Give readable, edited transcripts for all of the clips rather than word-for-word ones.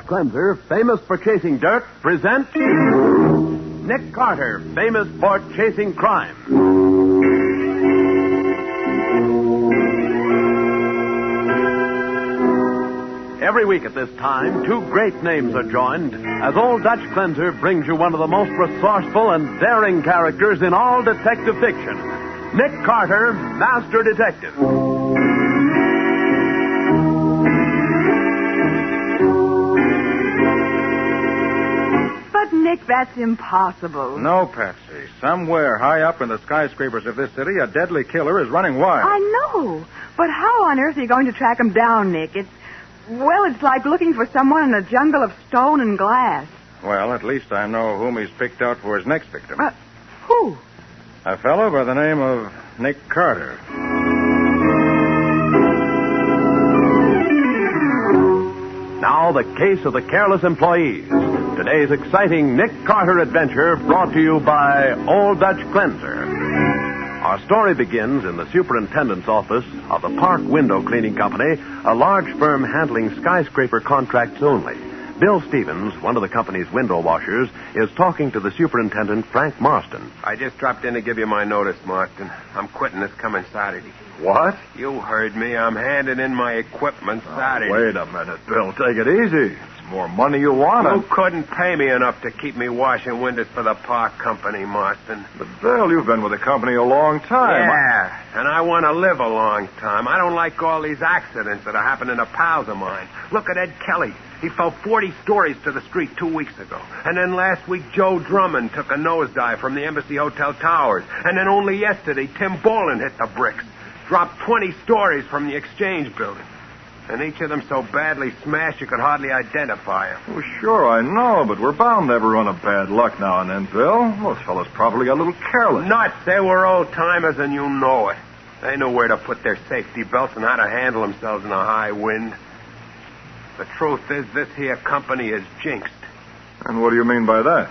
Cleanser, famous for chasing dirt, presents Nick Carter, famous for chasing crime. Every week at this time, two great names are joined as Old Dutch Cleanser brings you one of the most resourceful and daring characters in all detective fiction, Nick Carter, Master Detective. But, Nick, that's impossible. No, Patsy. Somewhere high up in the skyscrapers of this city, a deadly killer is running wild. I know. But how on earth are you going to track him down, Nick? It's like looking for someone in a jungle of stone and glass. Well, at least I know whom he's picked out for his next victim. Who? A fellow by the name of Nick Carter. Now, the case of the careless employees. Today's exciting Nick Carter adventure brought to you by Old Dutch Cleanser. Our story begins in the superintendent's office of the Park Window Cleaning Company, a large firm handling skyscraper contracts only. Bill Stevens, one of the company's window washers, is talking to the superintendent, Frank Marston. I just dropped in to give you my notice, Marston. I'm quitting this coming Saturday. What? You heard me. I'm handing in my equipment Saturday. Wait a minute, Bill. Take it easy. It's more money you want. You couldn't pay me enough to keep me washing windows for the Park Company, Marston. But, Bill, you've been with the company a long time. Yeah, and I want to live a long time. I don't like all these accidents that are happening to pals of mine. Look at Ed Kelly. He fell 40 stories to the street 2 weeks ago. And then last week, Joe Drummond took a nosedive from the Embassy Hotel towers. And then only yesterday, Tim Bolin hit the bricks. Dropped 20 stories from the Exchange building. And each of them so badly smashed you could hardly identify them. Well, sure, I know, but we're bound to have a run of bad luck now and then, Bill. Those fellas probably got a little careless. Nuts. They were old-timers, and you know it. They knew where to put their safety belts and how to handle themselves in a high wind. The truth is, this here company is jinxed. And what do you mean by that?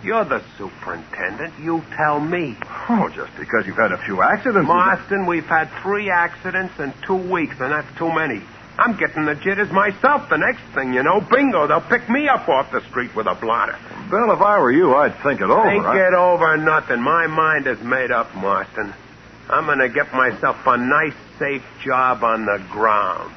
You're the superintendent. You tell me. Oh, just because you've had a few accidents. Marston, we've had 3 accidents in 2 weeks, and that's too many. I'm getting the jitters myself. The next thing you know, bingo, they'll pick me up off the street with a blotter. Bill, if I were you, I'd think it over. Think it over nothing. My mind is made up, Marston. I'm going to get myself a nice, safe job on the ground.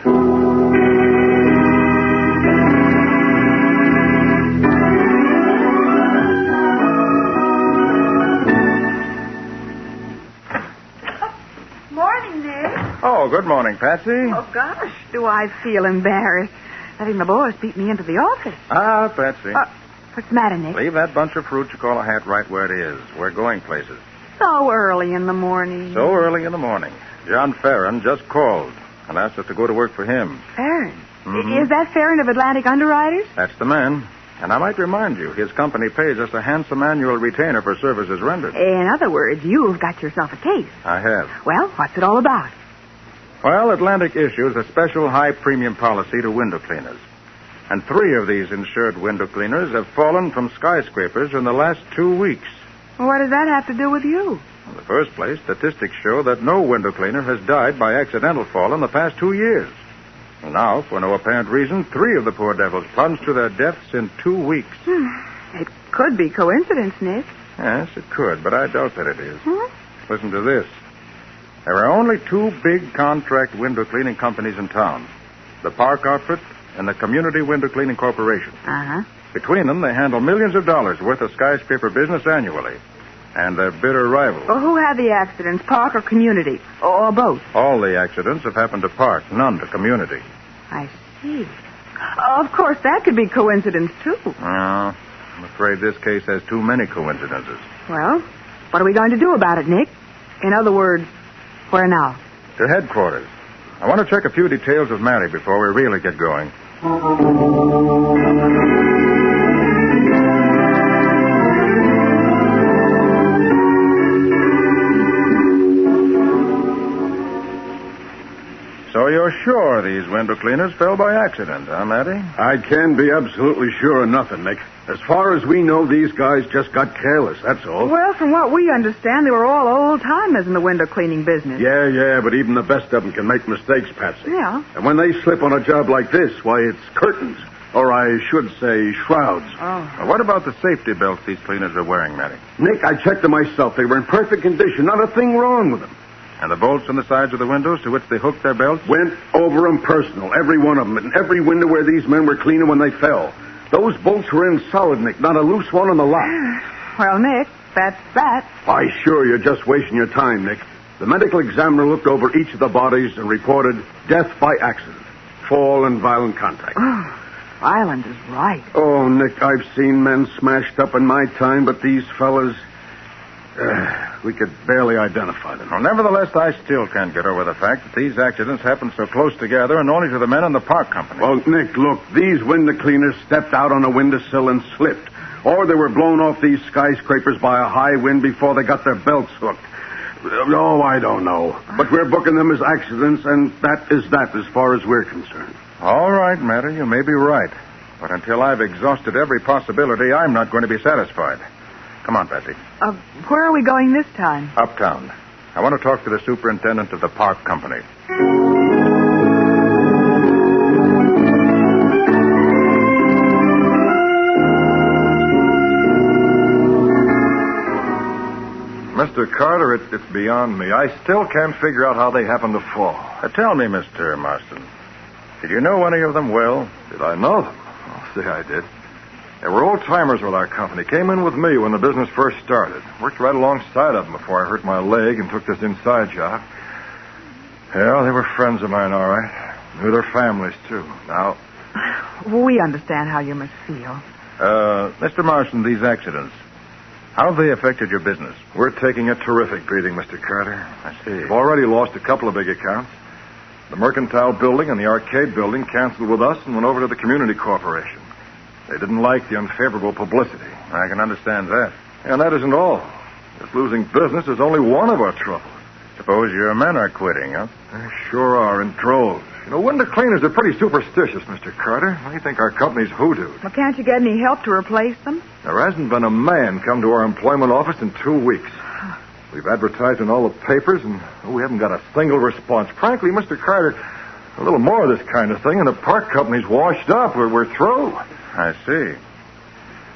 Oh, good morning, Patsy. Oh, gosh, do I feel embarrassed. Letting the boys beat me into the office. Ah, Patsy. What's the matter, Nick? Leave that bunch of fruit you call a hat right where it is. We're going places. So early in the morning. So early in the morning. John Farron just called and asked us to go to work for him. Farron? Mm-hmm. Is that Farron of Atlantic Underwriters? That's the man. And I might remind you, his company pays us a handsome annual retainer for services rendered. In other words, you've got yourself a case. I have. Well, what's it all about? Well, Atlantic issues a special high-premium policy to window cleaners. And 3 of these insured window cleaners have fallen from skyscrapers in the last 2 weeks. What does that have to do with you? In the first place, statistics show that no window cleaner has died by accidental fall in the past 2 years. And now, for no apparent reason, 3 of the poor devils plunged to their deaths in 2 weeks. It could be coincidence, Nick. Yes, it could, but I doubt that it is. Listen to this. There are only 2 big contract window cleaning companies in town. The Park Outfit and the Community Window Cleaning Corporation. Uh-huh. Between them, they handle millions of dollars worth of skyscraper business annually. And they're bitter rivals. Well, who had the accidents, Park or Community? Or both? All the accidents have happened to Park, none to Community. I see. Of course, that could be coincidence, too. No, I'm afraid this case has too many coincidences. Well, what are we going to do about it, Nick? In other words, where now? To headquarters. I want to check a few details with Mary before we really get going. So you're sure these window cleaners fell by accident, huh, Matty? I can be absolutely sure of nothing, Nick. As far as we know, these guys just got careless, that's all. Well, from what we understand, they were all old-timers in the window cleaning business. Yeah, but even the best of them can make mistakes, Patsy. Yeah. And when they slip on a job like this, why, it's curtains. Or I should say shrouds. Now, what about the safety belts these cleaners are wearing, Matty? Nick, I checked them myself. They were in perfect condition. Not a thing wrong with them. And the bolts on the sides of the windows to which they hooked their belts? Went over them personal, every one of them, and every window where these men were cleaning when they fell. Those bolts were in solid, Nick, not a loose one on the lot. Well, Nick, that's that. Why, sure, you're just wasting your time, Nick. The medical examiner looked over each of the bodies and reported death by accident, fall and violent contact. Violent is right. Oh, Nick, I've seen men smashed up in my time, but these fellas, we could barely identify them. Well, nevertheless, I still can't get over the fact that these accidents happened so close together and only to the men in the park company. Well, Nick, look, these window cleaners stepped out on a windowsill and slipped. Or they were blown off these skyscrapers by a high wind before they got their belts hooked. Oh, I don't know. But we're booking them as accidents, and that is that as far as we're concerned. All right, Matter, you may be right. But until I've exhausted every possibility, I'm not going to be satisfied. Come on, Patsy. Where are we going this time? Uptown. I want to talk to the superintendent of the park company. Mr. Carter, it's beyond me. I still can't figure out how they happened to fall. Tell me, Mr. Marston, did you know any of them well? Did I know them? Oh, say I did. They were old-timers with our company. Came in with me when the business first started. Worked right alongside of them before I hurt my leg and took this inside job. Yeah, they were friends of mine, all right. Knew their families, too. Now... We understand how you must feel. Mr. Marston, these accidents, how have they affected your business? We're taking a terrific beating, Mr. Carter. I see. We've already lost a couple of big accounts. The Mercantile Building and the Arcade Building canceled with us and went over to the Community Corporation. They didn't like the unfavorable publicity. I can understand that. And that isn't all. This losing business is only one of our troubles. Suppose your men are quitting, huh? They sure are, in droves. You know, window cleaners are pretty superstitious, Mr. Carter. They think our company's hoodooed. Well, can't you get any help to replace them? There hasn't been a man come to our employment office in 2 weeks. We've advertised in all the papers, and we haven't got a single response. Frankly, Mr. Carter, a little more of this kind of thing, and the park company's washed up. We're through. I see.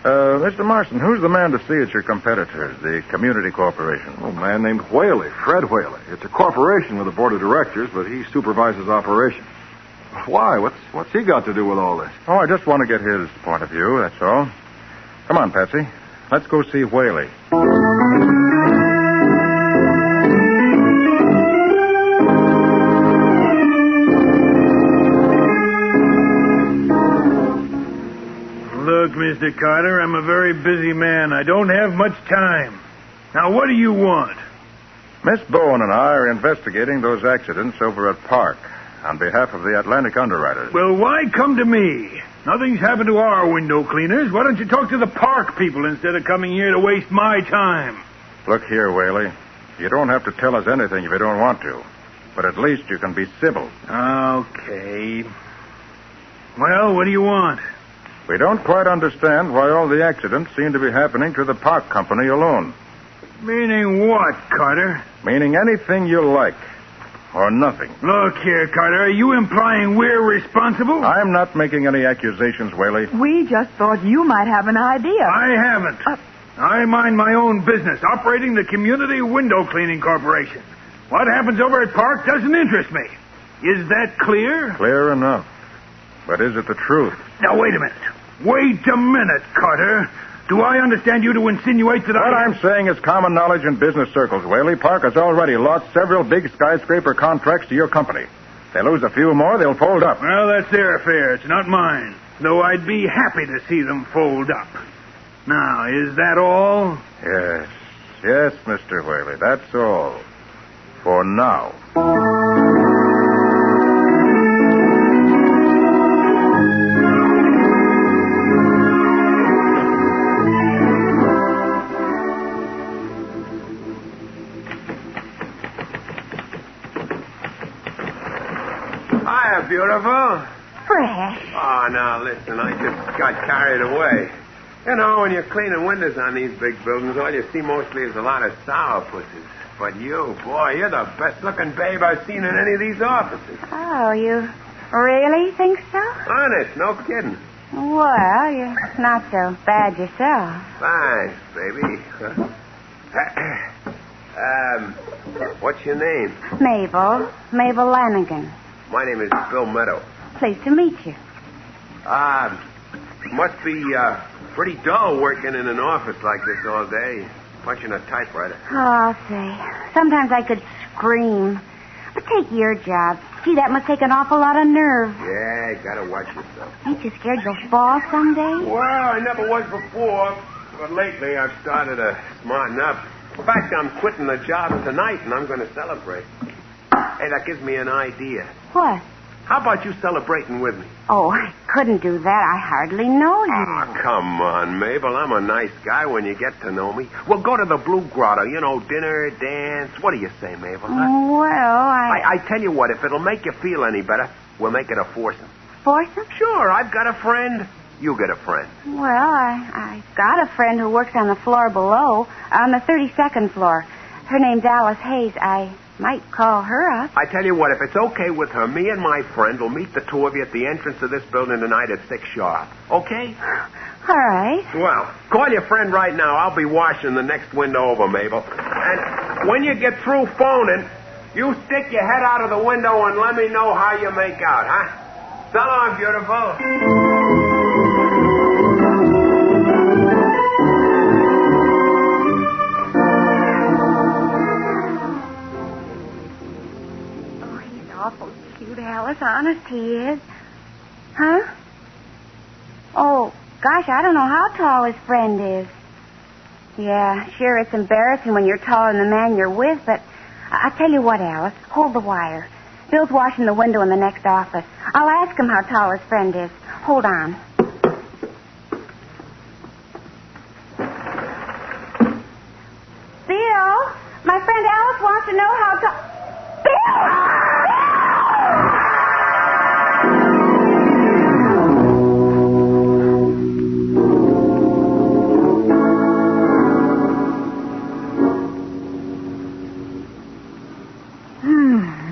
Mr. Marston, who's the man to see at your competitors, the Community Corporation? A man named Whaley, Fred Whaley. It's a corporation with a board of directors, but he supervises operations. Why? What's he got to do with all this? Oh, I just want to get his point of view, that's all. Come on, Patsy. Let's go see Whaley. Look, Mr. Carter, I'm a very busy man. I don't have much time. Now, what do you want? Miss Bowen and I are investigating those accidents over at Park on behalf of the Atlantic Underwriters. Well, why come to me? Nothing's happened to our window cleaners. Why don't you talk to the park people instead of coming here to waste my time? Look here, Whaley. You don't have to tell us anything if you don't want to. But at least you can be civil. Okay. Well, what do you want? We don't quite understand why all the accidents seem to be happening to the park company alone. Meaning what, Carter? Meaning anything you like. Or nothing. Look here, Carter. Are you implying we're responsible? I'm not making any accusations, Whaley. We just thought you might have an idea. I haven't. I mind my own business, operating the Community Window Cleaning Corporation. What happens over at Park doesn't interest me. Is that clear? Clear enough. But is it the truth? Now, wait a minute. Wait a minute, Carter. Do I understand you to insinuate that What I'm saying is common knowledge in business circles, Whaley. Park has already lost several big skyscraper contracts to your company. They lose a few more, they'll fold up. Well, that's their affair. It's not mine. Though I'd be happy to see them fold up. Now, is that all? Yes, Mr. Whaley, that's all. For now. Hiya, beautiful. Fresh. Oh, now, listen, I just got carried away. You know, when you're cleaning windows on these big buildings, all you see mostly is a lot of sourpusses. But you, boy, you're the best-looking babe I've seen in any of these offices. Oh, you really think so? Honest, no kidding. Well, you're not so bad yourself. Thanks, baby. What's your name? Mabel. Mabel Lanigan. My name is Bill Meadow. Pleased to meet you. Must be pretty dull working in an office like this all day, punching a typewriter. Oh, I'll say. Sometimes I could scream. But take your job. Gee, that must take an awful lot of nerve. Yeah, gotta watch yourself. Ain't you scared you'll fall someday? Well, I never was before, but lately I've started to smarten up. In fact, I'm quitting the job tonight, and I'm going to celebrate. Hey, that gives me an idea. What? How about you celebrating with me? Oh, I couldn't do that. I hardly know you. Oh, come on, Mabel. I'm a nice guy when you get to know me. We'll go to the Blue Grotto. You know, dinner, dance. What do you say, Mabel? Huh? Well, I tell you what, if it'll make you feel any better, we'll make it a foursome. Foursome? Sure, I've got a friend. You get a friend. Well, I got a friend who works on the floor below, on the 32nd floor. Her name's Alice Hayes. I might call her up. I tell you what, if it's okay with her, me and my friend will meet the two of you at the entrance of this building tonight at 6 sharp. Okay? All right. Well, call your friend right now. I'll be washing the next window over, Mabel. And when you get through phoning, you stick your head out of the window and let me know how you make out, huh? So long, beautiful. Awful cute, Alice. Honest, he is. Huh? Oh, gosh, I don't know how tall his friend is. Yeah, sure, it's embarrassing when you're taller than the man you're with, but I'll tell you what, Alice. Hold the wire. Bill's washing the window in the next office. I'll ask him how tall his friend is. Hold on. Bill, my friend Alice wants to know how tall... Bill!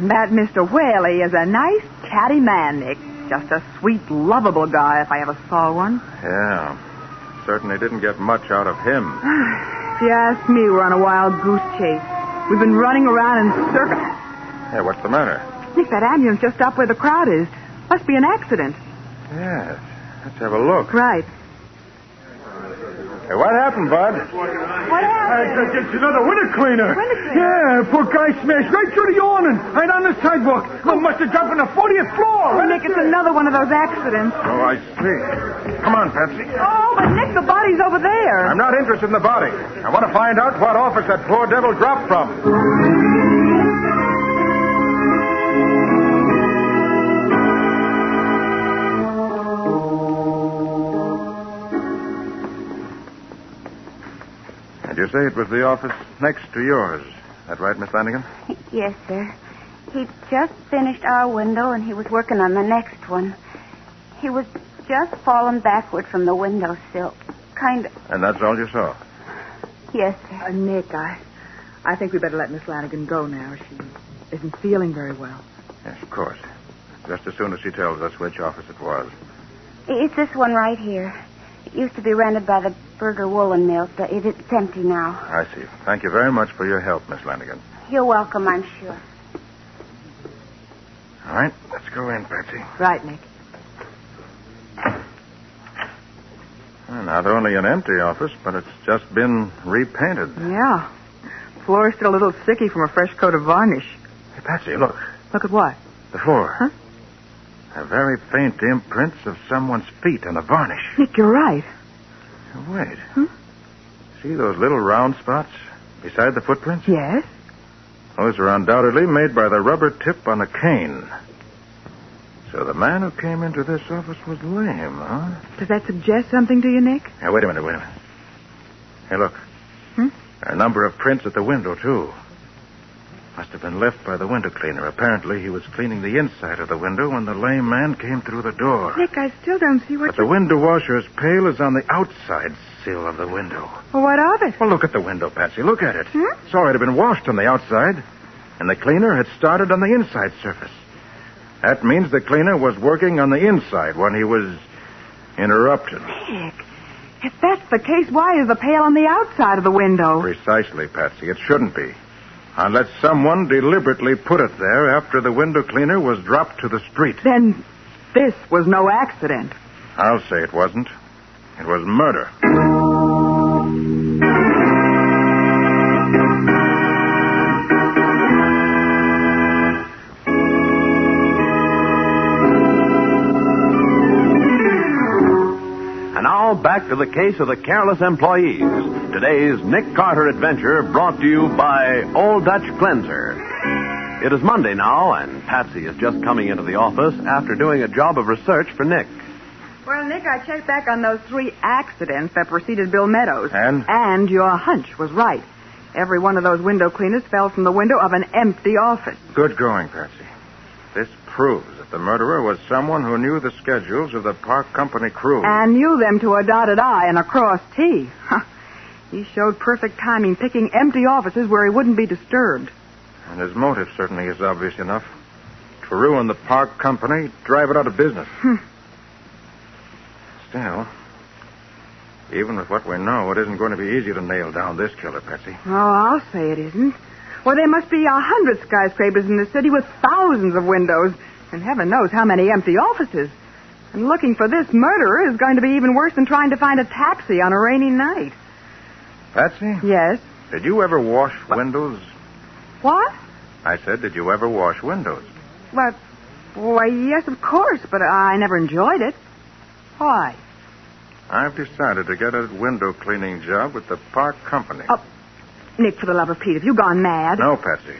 That Mr. Whaley is a nice, chatty man, Nick. Just a sweet, lovable guy if I ever saw one. Yeah. Certainly didn't get much out of him. If you ask me, we're on a wild goose chase. We've been running around in circles. Hey, what's the matter? Nick, that ambulance just stopped where the crowd is. Must be an accident. Yes. Let's have a look. Right. Hey, what happened, Bud? What happened? It's another window cleaner. Window cleaner? Yeah, poor guy smashed right through the awning, right on the sidewalk. Oh, must have jumped on the 40th floor. Oh, Nick, it's another one of those accidents. Oh, I see. Come on, Patsy. Oh, but Nick, the body's over there. I'm not interested in the body. I want to find out what office that poor devil dropped from. Did you say it was the office next to yours? Is that right, Miss Lanigan? Yes, sir. He'd just finished our window, and he was working on the next one. He was just falling backward from the windowsill. Kind of. And that's all you saw? Yes, sir. Nick, I think we better let Miss Lanigan go now. She isn't feeling very well. Yes, of course. Just as soon as she tells us which office it was. It's this one right here. It used to be rented by the Berger Woolen Mill. It's empty now. I see. Thank you very much for your help, Miss Lanigan. You're welcome, I'm sure. All right, let's go in, Patsy. Right, Nick. Well, not only an empty office, but it's just been repainted. Yeah. Floor's still a little sticky from a fresh coat of varnish. Hey, Patsy, look. Look at what? The floor. Huh? A very faint imprints of someone's feet on the varnish. Nick, you're right. Wait. See those little round spots beside the footprints? Yes. Those are undoubtedly made by the rubber tip on a cane. So the man who came into this office was lame, huh? Does that suggest something to you, Nick? Now, wait a minute. Hey, look. There are a number of prints at the window, too. Must have been left by the window cleaner. Apparently, he was cleaning the inside of the window when the lame man came through the door. Nick, I still don't see what But the window washer's pail is on the outside sill of the window. Well, what of it? Well, look at the window, Patsy. Look at it. Saw it had been washed on the outside, and the cleaner had started on the inside surface. That means the cleaner was working on the inside when he was... Interrupted. Nick, if that's the case, why is the pail on the outside of the window? Precisely, Patsy. It shouldn't be. Unless someone deliberately put it there after the window cleaner was dropped to the street. Then this was no accident. I'll say it wasn't. It was murder. And now back to the case of the careless employees. Today's Nick Carter adventure brought to you by Old Dutch Cleanser. It is Monday now, and Patsy is just coming into the office after doing a job of research for Nick. Well, Nick, I checked back on those 3 accidents that preceded Bill Meadows. And? And your hunch was right. Every one of those window cleaners fell from the window of an empty office. Good going, Patsy. This proves that the murderer was someone who knew the schedules of the park company crew. And knew them to a dotted I and a crossed T. He showed perfect timing, picking empty offices where he wouldn't be disturbed. And his motive certainly is obvious enough. To ruin the park company, drive it out of business. Still, even with what we know, it isn't going to be easy to nail down this killer, Patsy. Oh, I'll say it isn't. Well, there must be 100 skyscrapers in the city with thousands of windows, and heaven knows how many empty offices. And looking for this murderer is going to be even worse than trying to find a taxi on a rainy night. Patsy? Yes? Did you ever wash windows? What? I said, did you ever wash windows? Why, yes, of course, but I never enjoyed it. Why? I've decided to get a window cleaning job with the park company. Oh, Nick, for the love of Pete, have you gone mad? No, Patsy.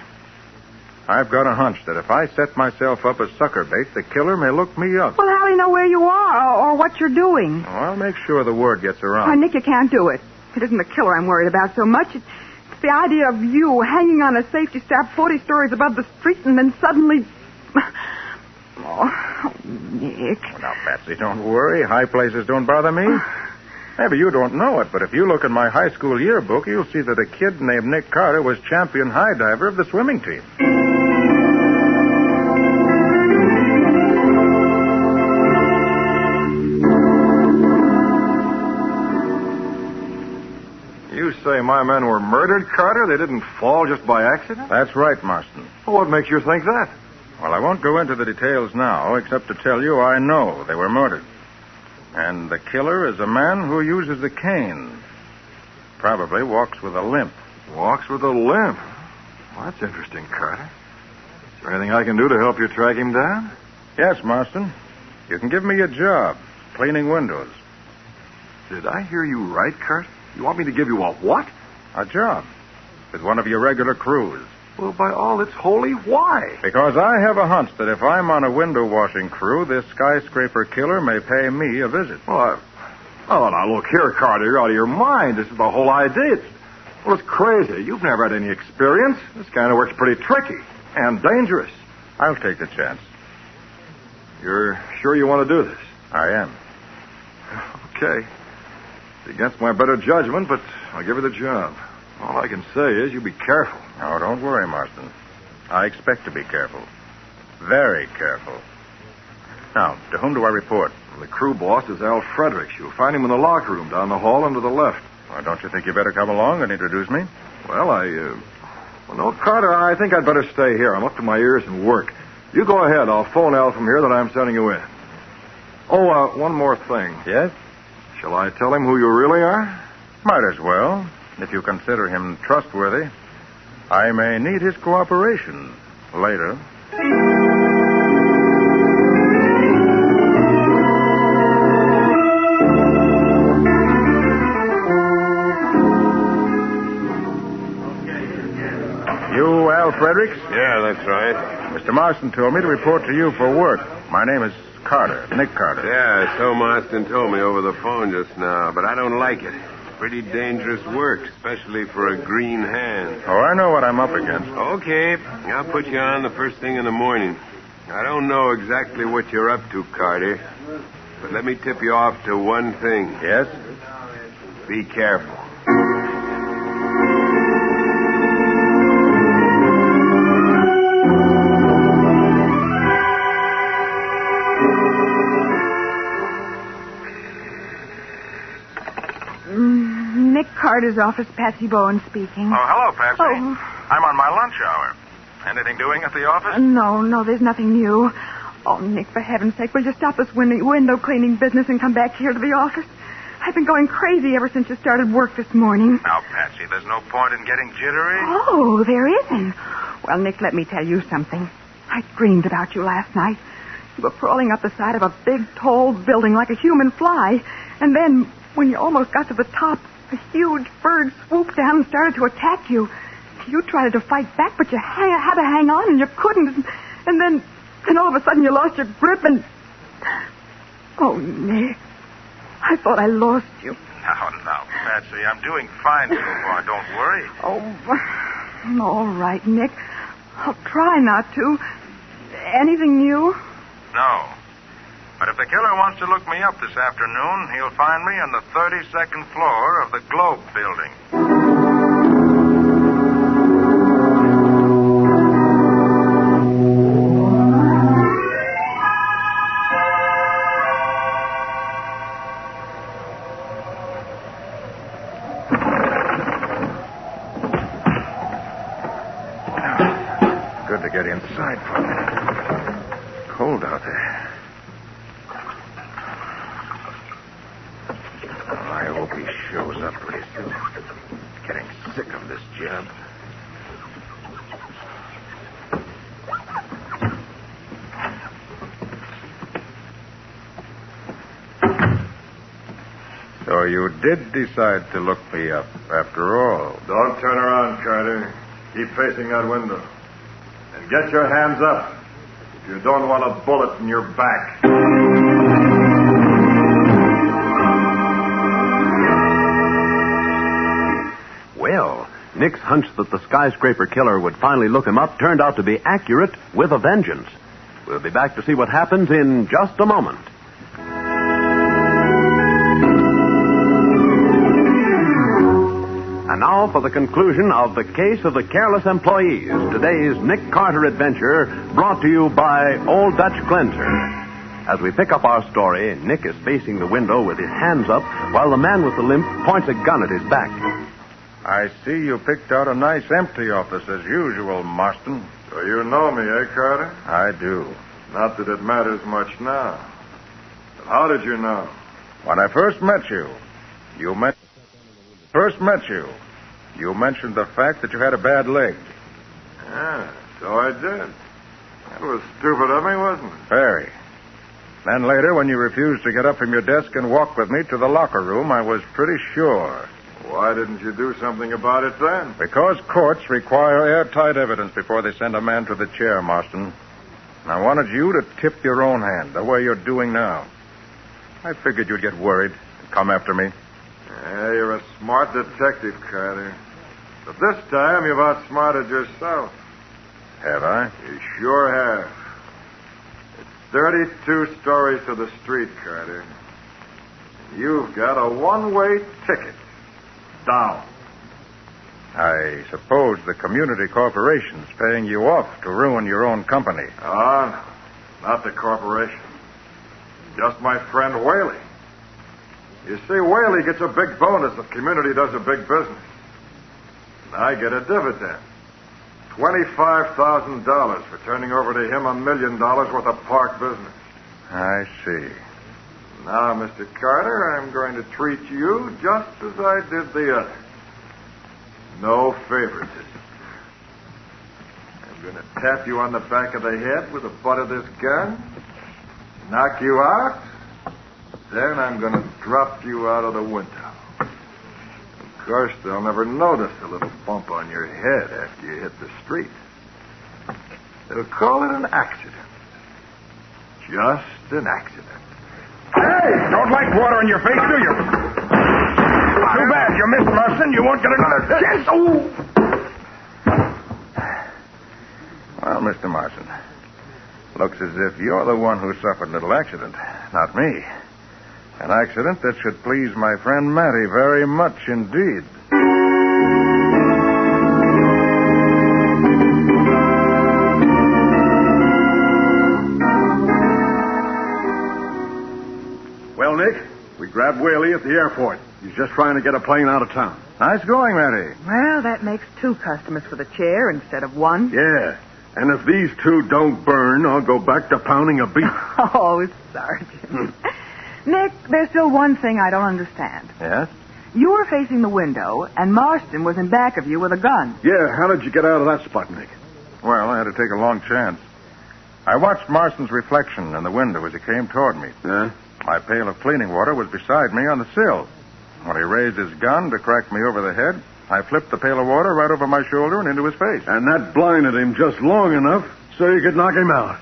I've got a hunch that if I set myself up as sucker bait, the killer may look me up. Well, how do you know where you are or what you're doing? Oh, I'll make sure the word gets around. Oh, Nick, you can't do it. It isn't the killer I'm worried about so much. It's the idea of you hanging on a safety strap 40 stories above the street and then suddenly... Oh, Nick. Well, now, Patsy, don't worry. High places don't bother me. Maybe you don't know it, but if you look in my high school yearbook, you'll see that a kid named Nick Carter was champion high diver of the swimming team. You say my men were murdered, Carter? They didn't fall just by accident? That's right, Marston. Well, what makes you think that? Well, I won't go into the details now, except to tell you I know they were murdered. And the killer is a man who uses a cane. Probably walks with a limp. Walks with a limp. Well, that's interesting, Carter. Is there anything I can do to help you track him down? Yes, Marston. You can give me a job, cleaning windows. Did I hear you right, Carter? You want me to give you a what? A job. With one of your regular crews. Well, by all that's holy, why? Because I have a hunch that if I'm on a window washing crew, this skyscraper killer may pay me a visit. Well, now look here, Carter. You're out of your mind. This is the whole idea. It's crazy. You've never had any experience. This kind of work's pretty tricky and dangerous. I'll take the chance. You're sure you want to do this? I am. Okay. It's against my better judgment, but I'll give you the job. All I can say is you be careful. Oh, don't worry, Marston. I expect to be careful. Very careful. Now, to whom do I report? The crew boss is Al Fredericks. You'll find him in the locker room down the hall and to the left. Well, don't you think you better come along and introduce me? Well, no, Carter, I think I'd better stay here. I'm up to my ears in work. You go ahead. I'll phone Al from here that I'm sending you in. Oh, one more thing. Yes? Shall I tell him who you really are? Might as well. If you consider him trustworthy, I may need his cooperation later. You Al Fredericks? Yeah, that's right. Mr. Marston told me to report to you for work. My name is Carter, Nick Carter. Yeah, so Marston told me over the phone just now, but I don't like it. Pretty dangerous work, especially for a green hand. Oh, I know what I'm up against. Okay, I'll put you on the first thing in the morning. I don't know exactly what you're up to, Carter, but let me tip you off to one thing. Yes? Be careful. Nick Carter's office. Patsy Bowen speaking. Oh, hello, Patsy. Oh. I'm on my lunch hour. Anything doing at the office? No, there's nothing new. Oh, Nick, for heaven's sake, will you stop this window cleaning business and come back here to the office? I've been going crazy ever since you started work this morning. Now, Patsy, there's no point in getting jittery. Oh, there isn't. Well, Nick, let me tell you something. I dreamed about you last night. You were crawling up the side of a big, tall building like a human fly. And then, when you almost got to the top, a huge bird swooped down and started to attack you. You tried to fight back, but you had to hang on, and you couldn't. And then all of a sudden, you lost your grip, and... Oh, Nick. I thought I lost you. No, Patsy, I'm doing fine so far. Don't worry. Oh, all right, Nick. I'll try not to. Anything new? No. But if the killer wants to look me up this afternoon, he'll find me on the 32nd floor of the Globe building. Good to get inside for a minute. Cold out there. I hope he shows up pretty soon. Getting sick of this job. So you did decide to look me up after all. Don't turn around, Carter. Keep facing that window. And get your hands up if you don't want a bullet in your back. Well, Nick's hunch that the skyscraper killer would finally look him up turned out to be accurate with a vengeance. We'll be back to see what happens in just a moment. And now for the conclusion of the case of the careless employees. Today's Nick Carter adventure brought to you by Old Dutch Cleanser. As we pick up our story, Nick is facing the window with his hands up while the man with the limp points a gun at his back. I see you picked out a nice empty office as usual, Marston. So you know me, eh, Carter? I do. Not that it matters much now. But how did you know? When I first met you, you mentioned the fact that you had a bad leg. Yeah, so I did. That was stupid of me, wasn't it? Very. Then later, when you refused to get up from your desk and walk with me to the locker room, I was pretty sure. Why didn't you do something about it then? Because courts require airtight evidence before they send a man to the chair, Marston. And I wanted you to tip your own hand, the way you're doing now. I figured you'd get worried and come after me. Yeah, you're a smart detective, Carter. But this time you've outsmarted yourself. Have I? You sure have. It's 32 stories to the street, Carter. You've got a one-way ticket. Down. I suppose the community corporation's paying you off to ruin your own company. No, not the corporation. Just my friend Whaley. You see, Whaley gets a big bonus if community does a big business. And I get a dividend. $25,000 for turning over to him $1 million worth of park business. I see. Now, Mr. Carter, I'm going to treat you just as I did the other. No favoritism. I'm going to tap you on the back of the head with the butt of this gun, knock you out, then I'm going to drop you out of the window. Of course, they'll never notice a little bump on your head after you hit the street. They'll call it an accident. Just an accident. Hey, don't like water on your face, do you? Too bad. You missed, Marston. You won't get another chance. Well, Mr. Marston, looks as if you're the one who suffered a little accident, not me. An accident that should please my friend Matty very much indeed. Well, Nick, We grabbed Whaley at the airport. He's just trying to get a plane out of town. Nice going, Matty. Well, that makes 2 customers for the chair instead of 1. Yeah. And if these 2 don't burn, I'll go back to pounding a beef. Oh, Sergeant. Nick, there's still one thing I don't understand. Yes? You were facing the window, and Marston was in back of you with a gun. Yeah, how did you get out of that spot, Nick? Well, I had to take a long chance. I watched Marston's reflection in the window as he came toward me. Yeah? My pail of cleaning water was beside me on the sill. When he raised his gun to crack me over the head, I flipped the pail of water right over my shoulder and into his face. And that blinded him just long enough so you could knock him out.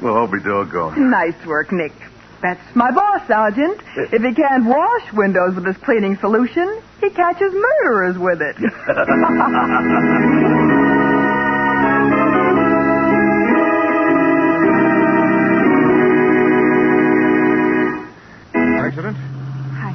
Well, I'll be doggone. Nice work, Nick. That's my boss, Sergeant. If he can't wash windows with this cleaning solution, he catches murderers with it. Accident? Hi.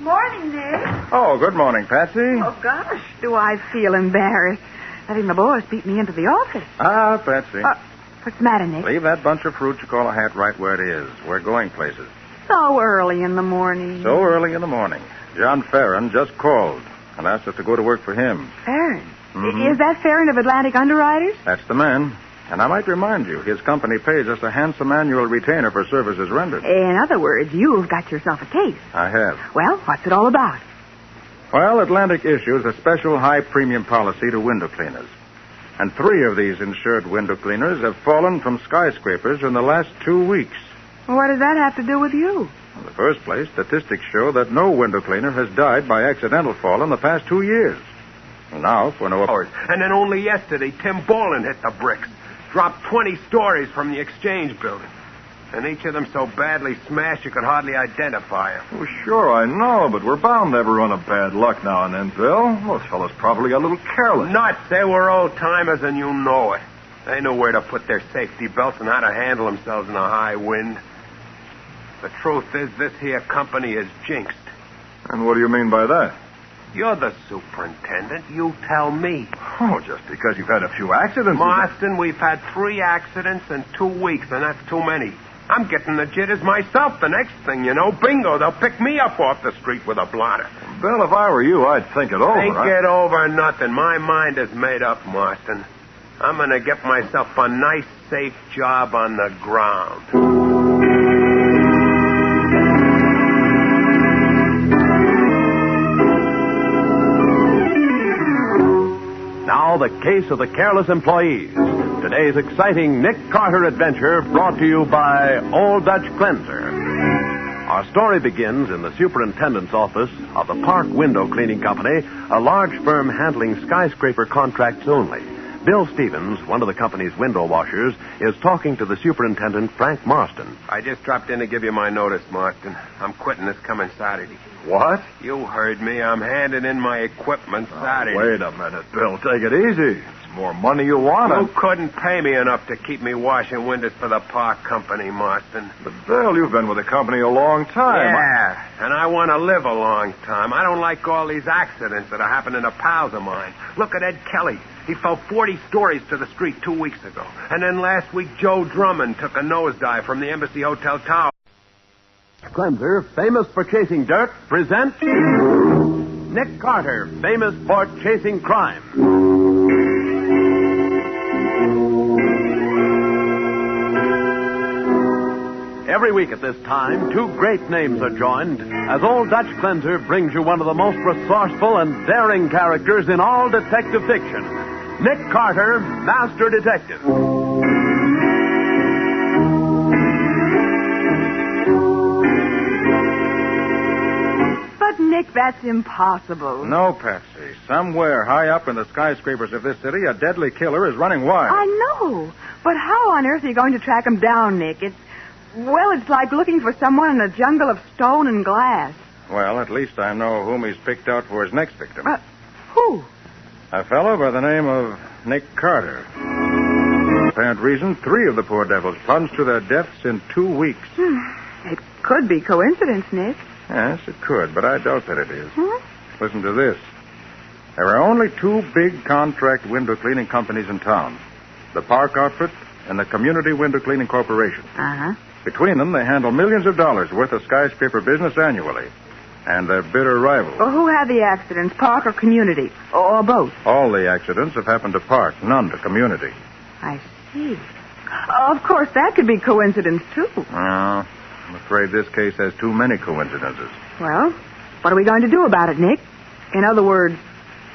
Morning, Nick. Oh, good morning, Patsy. Oh, gosh, do I feel embarrassed letting the boss beat me into the office. Ah, Patsy. What's the matter, Nick? Leave that bunch of fruit you call a hat right where it is. We're going places. So early in the morning. So early in the morning. John Farron just called and asked us to go to work for him. Farron? Mhm. Is that Farron of Atlantic Underwriters? That's the man. And I might remind you, his company pays us a handsome annual retainer for services rendered. In other words, you've got yourself a case. I have. Well, what's it all about? Well, Atlantic issues a special high-premium policy to window cleaners. And 3 of these insured window cleaners have fallen from skyscrapers in the last 2 weeks. What does that have to do with you? In the first place, statistics show that no window cleaner has died by accidental fall in the past 2 years. And now, for no hours. And then only yesterday, Tim Bolin hit the bricks. Dropped 20 stories from the Exchange building. And each of them so badly smashed you could hardly identify him. Well, sure, I know, but we're bound to have a run of bad luck now and then, Bill. Those fellas probably got a little careless. Nuts. They were old-timers, and you know it. They knew where to put their safety belts and how to handle themselves in a high wind. The truth is, this here company is jinxed. And what do you mean by that? You're the superintendent. You tell me. Oh, just because you've had a few accidents. Marston, we've had 3 accidents in 2 weeks, and that's too many. I'm getting the jitters myself. The next thing you know, bingo, they'll pick me up off the street with a blotter. Bill, if I were you, I'd think it over. Think it over nothing. My mind is made up, Marston. I'm going to get myself a nice, safe job on the ground. Now, the case of the careless employees. Today's exciting Nick Carter adventure brought to you by Old Dutch Cleanser. Our story begins in the superintendent's office of the Park Window Cleaning Company, a large firm handling skyscraper contracts only. Bill Stevens, one of the company's window washers, is talking to the superintendent, Frank Marston. I just dropped in to give you my notice, Marston. I'm quitting this coming Saturday. What? You heard me. I'm handing in my equipment Saturday. Wait a minute, Bill. Take it easy. It's more money you want. You couldn't pay me enough to keep me washing windows for the Park Company, Marston. But, Bill, you've been with the company a long time. Yeah, and I want to live a long time. I don't like all these accidents that are happening to pals of mine. Look at Ed Kelly. He fell 40 stories to the street 2 weeks ago. And then last week, Joe Drummond took a nosedive from the Embassy Hotel tower. Cleanser, famous for chasing dirt, presents Nick Carter, famous for chasing crime. Every week at this time, 2 great names are joined as Old Dutch Cleanser brings you one of the most resourceful and daring characters in all detective fiction, Nick Carter, Master Detective. But, Nick, that's impossible. No, Patsy. Somewhere high up in the skyscrapers of this city, a deadly killer is running wild. I know. But how on earth are you going to track him down, Nick? It's like looking for someone in a jungle of stone and glass. Well, at least I know whom he's picked out for his next victim. Who? A fellow by the name of Nick Carter. For apparent reason, 3 of the poor devils plunged to their deaths in 2 weeks. It could be coincidence, Nick. Yes, it could, but I doubt that it is. Listen to this. There are only 2 big contract window cleaning companies in town. the Park outfit, and the Community Window Cleaning Corporation. Uh-huh. Between them, they handle millions of dollars worth of skyscraper business annually. And they're bitter rivals. Well, who had the accidents, Park or Community? Or both? All the accidents have happened to Park, none to Community. I see. Of course, that could be coincidence, too. No, I'm afraid this case has too many coincidences. Well, what are we going to do about it, Nick? In other words,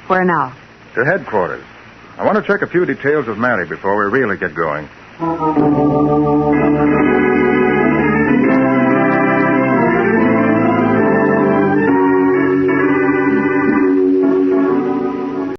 where now? To headquarters. I want to check a few details of Mary before we really get going.